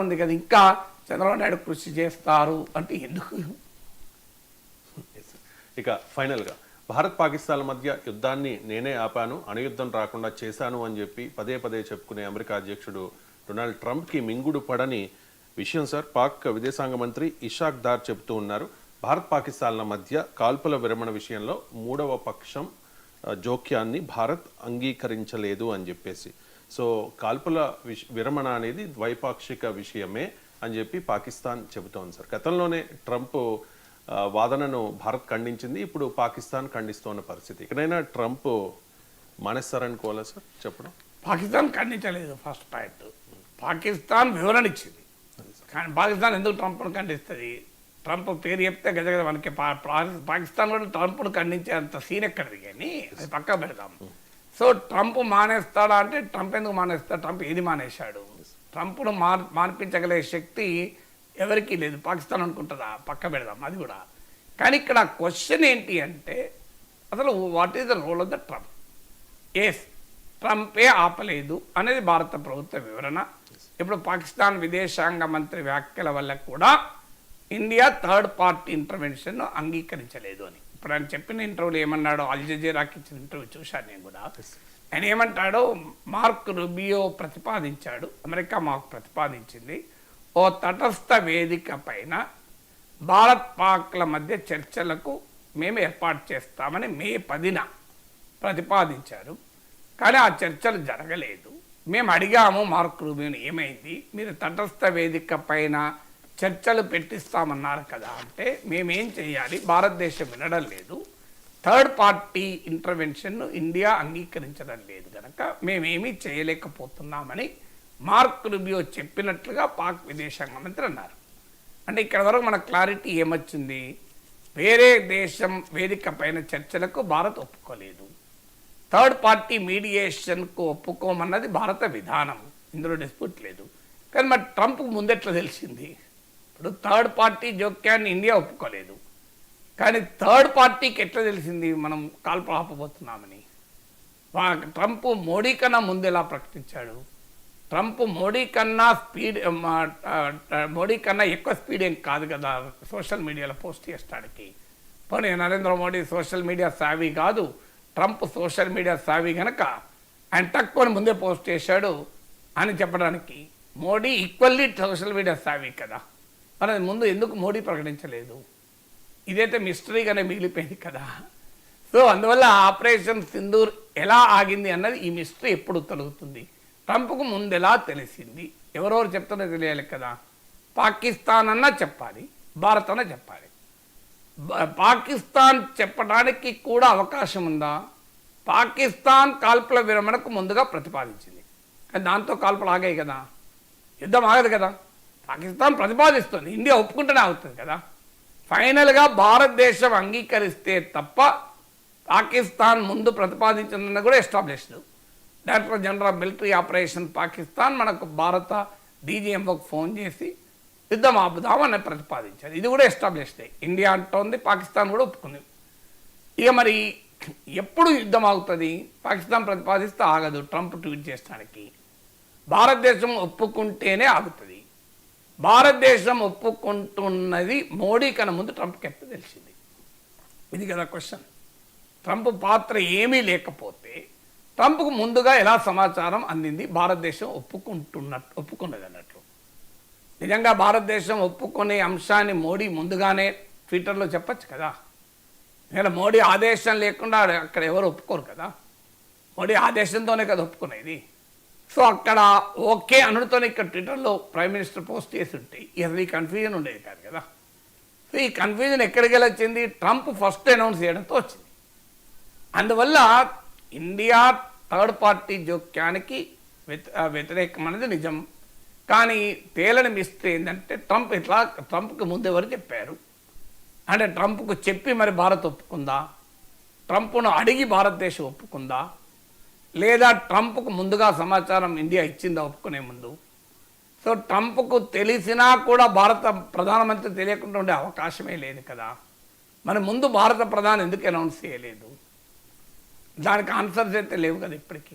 ఉంది కదా, ఇంకా చంద్రబాబు నాయుడు కృషి చేస్తారు అంటే ఎందుకు? ఇక ఫైనల్గా భారత్ పాకిస్తాన్ల మధ్య యుద్ధాన్ని నేనే ఆపాను, అణుయుద్ధం రాకుండా చేశాను అని చెప్పి పదే పదే చెప్పుకునే అమెరికా అధ్యక్షుడు డొనాల్డ్ ట్రంప్కి మింగుడు పడని విషయం సార్. పాక్ విదేశాంగ మంత్రి ఇషాక్ దార్ చెబుతూ ఉన్నారు, భారత్ పాకిస్తాన్ల మధ్య కాల్పుల విరమణ విషయంలో మూడవ పక్షం జోక్యాన్ని భారత్ అంగీకరించలేదు అని చెప్పేసి. సో కాల్పుల విరమణ అనేది ద్వైపాక్షిక విషయమే అని చెప్పి పాకిస్తాన్ చెబుతోంది సార్. గతంలోనే ట్రంప్ వాదనను భారత్ ఖండించింది, ఇప్పుడు పాకిస్తాన్ ఖండిస్తున్న పరిస్థితి. ఇక్కడైనా ట్రంప్ మానేస్తారనుకోవాలా సార్ చెప్పడం? పాకిస్తాన్ ఖండించలేదు. ఫస్ట్ పాయింట్, పాకిస్తాన్ వివరణ ఇచ్చింది. కానీ పాకిస్తాన్ ఎందుకు ట్రంప్ను ఖండిస్తుంది? ట్రంప్ పేరు చెప్తే గజగజ మనకి పాకిస్తాన్ కూడా ట్రంప్ను ఖండించే అంత సీన్ ఎక్కడిది, కానీ అది పక్కా పెడదాం. సో ట్రంప్ మానేస్తాడా అంటే ట్రంప్ ఎందుకు మానేస్తాడు? ట్రంప్ ఏది మానేశాడు? ట్రంప్ను మాన్పించగలిగే శక్తి ఎవరికీ లేదు. పాకిస్తాన్ అనుకుంటుందా? పక్క పెడదాం అది కూడా. కానీ ఇక్కడ క్వశ్చన్ ఏంటి అంటే అసలు what is the role of the Trump? Yes, ట్రంపే ఆపలేదు అనేది భారత ప్రభుత్వ వివరణ. ఇప్పుడు పాకిస్తాన్ విదేశాంగ మంత్రి వ్యాఖ్యల వల్ల కూడా ఇండియా థర్డ్ పార్టీ ఇంటర్వెన్షన్ అంగీకరించలేదు అని ఇప్పుడు ఆయన చెప్పిన ఇంటర్వ్యూలో ఏమన్నాడో, అల్ జజీరాకి ఇచ్చిన ఇంటర్వ్యూ చూశాను నేను కూడా. ఆయన ఏమంటాడో, మార్క్ రుబియో ప్రతిపాదించాడు, అమెరికా మాకు ప్రతిపాదించింది, ఓ తటస్థ వేదిక పైన భారత్ పాక్ల మధ్య చర్చలకు మేము ఏర్పాటు చేస్తామని మే 10న ప్రతిపాదించారు. కానీ ఆ చర్చలు జరగలేదు. మేము అడిగాము మార్క్ రూబియోని, ఏమైంది, మీరు తటస్థ వేదిక పైన చర్చలు పెట్టిస్తామన్నారు కదా అంటే మేమేం చేయాలి, భారతదేశం వినడం లేదు, థర్డ్ పార్టీ ఇంటర్వెన్షన్ను ఇండియా అంగీకరించడం లేదు కనుక మేమేమీ చేయలేకపోతున్నామని మార్క్ రుబియో చెప్పినట్లుగా పాక్ విదేశాంగ మంత్రి అన్నారు. అంటే ఇక్కడ వరకు మన క్లారిటీ ఏమొచ్చింది? వేరే దేశం వేదిక పైన చర్చలకు భారత్ ఒప్పుకోలేదు, థర్డ్ పార్టీ మీడియేషన్కు ఒప్పుకోమన్నది భారత విధానం, ఇందులో డిస్ప్యూట్ లేదు. కానీ మరి ట్రంప్కు ముందెట్లా తెలిసింది? ఇప్పుడు థర్డ్ పార్టీ జోక్యాన్ని ఇండియా ఒప్పుకోలేదు, కానీ థర్డ్ పార్టీకి ఎట్లా తెలిసింది మనం కాల్పులు ఆపబోతున్నామని? ట్రంప్ మోడీ కన్నా ముందు ఎలా ప్రకటించాడు? ట్రంప్ మోడీ కన్నా ఎక్కువ స్పీడ్ ఏం కాదు కదా సోషల్ మీడియాలో పోస్ట్ చేస్తానికి. పోనీ Narendra Modi social media savvy కాదు, ట్రంప్ సోషల్ మీడియా సావీ కనుక ఆయన తక్కువ ముందే పోస్ట్ చేశాడు అని చెప్పడానికి Modi equally social media savvy కదా, మరి ముందు ఎందుకు మోడీ ప్రకటించలేదు? ఇదైతే మిస్టరీగానే మిగిలిపోయింది కదా. సో అందువల్ల ఆపరేషన్ సింధూర్ ఎలా ఆగింది అన్నది ఈ మిస్టరీ ఎప్పుడు తొలగుతుంది? ట్రంప్కు ముందు ఎలా తెలిసింది? ఎవరెవరు చెప్తున్నా తెలియాలి కదా. పాకిస్తాన్ అన్నా చెప్పాలి, భారత్ అన్నా చెప్పాలి. పాకిస్తాన్ చెప్పడానికి కూడా అవకాశం ఉందా? పాకిస్తాన్ కాల్పుల విరమణకు ముందుగా ప్రతిపాదించింది, కానీ దాంతో కాల్పులు ఆగాయి కదా, యుద్ధం ఆగదు కదా. పాకిస్తాన్ ప్రతిపాదిస్తుంది, ఇండియా ఒప్పుకుంటూనే అవుతుంది కదా. ఫైనల్గా భారతదేశం అంగీకరిస్తే తప్ప పాకిస్తాన్ ముందు ప్రతిపాదించిందని కూడా established. Director general of military operation Pakistan మనకు భారత డీజీఎంఓకి ఫోన్ చేసి యుద్ధం ఆపుదామని ప్రతిపాదించారు. ఇది కూడా ఎస్టాబ్లిష్డ్. ఇండియా అంటోంది, పాకిస్తాన్ కూడా ఒప్పుకుంది. ఇక మరి ఎప్పుడు యుద్ధం ఆగుతుంది? పాకిస్తాన్ ప్రతిపాదిస్తే ఆగదు, ట్రంప్ ట్వీట్ చేయడానికి. భారతదేశం ఒప్పుకుంటేనే ఆగుతుంది. భారతదేశం ఒప్పుకుంటున్నది మోడీ కన్నా ముందు ట్రంప్కి ఎప్పుడు తెలిసింది? ఇది కదా క్వశ్చన్. ట్రంప్ పాత్ర ఏమీ లేకపోతే ట్రంప్కు ముందుగా ఎలా సమాచారం అందింది? భారతదేశం ఒప్పుకున్నది అన్నట్లు. నిజంగా భారతదేశం ఒప్పుకునే అంశాన్ని మోడీ ముందుగానే ట్విట్టర్లో చెప్పచ్చు కదా. నేను మోడీ ఆదేశం లేకుండా అక్కడ ఎవరు ఒప్పుకోరు కదా, మోడీ ఆదేశంతోనే కదా ఒప్పుకునేది. సో అక్కడ ఓకే అనుడితోనే ఇక్కడ ట్విట్టర్లో ప్రైమ్ మినిస్టర్ పోస్ట్ చేసి ఉంటే అసలు ఈ కన్ఫ్యూజన్ ఉండేది కాదు కదా. సో ఈ కన్ఫ్యూజన్ ఎక్కడికి వచ్చింది? ట్రంప్ ఫస్ట్ అనౌన్స్ చేయడంతో వచ్చింది. అందువల్ల ఇండియా థర్డ్ పార్టీ జోక్యానికి వ్యతిరేకం అనేది నిజం. కానీ తేలని మిస్టరీ ఏంటంటే ట్రంప్కి ముందు ఎవరు చెప్పారు అంటే ట్రంప్కు చెప్పి మరి భారత్ ఒప్పుకుందా? ట్రంప్ను అడిగి భారతదేశం ఒప్పుకుందా? లేదా ట్రంప్కు ముందుగా సమాచారం ఇండియా ఇచ్చిందా ఒప్పుకునే ముందు? సో ట్రంప్కు తెలిసినా కూడా భారత ప్రధానమంత్రి తెలియకుండా ఉండే అవకాశమే లేదు కదా. మరి ముందు భారత ప్రధాని ఎందుకు అనౌన్స్ చేయలేదు? దానికి ఆన్సర్స్ అయితే లేవు కదా ఇప్పటికీ.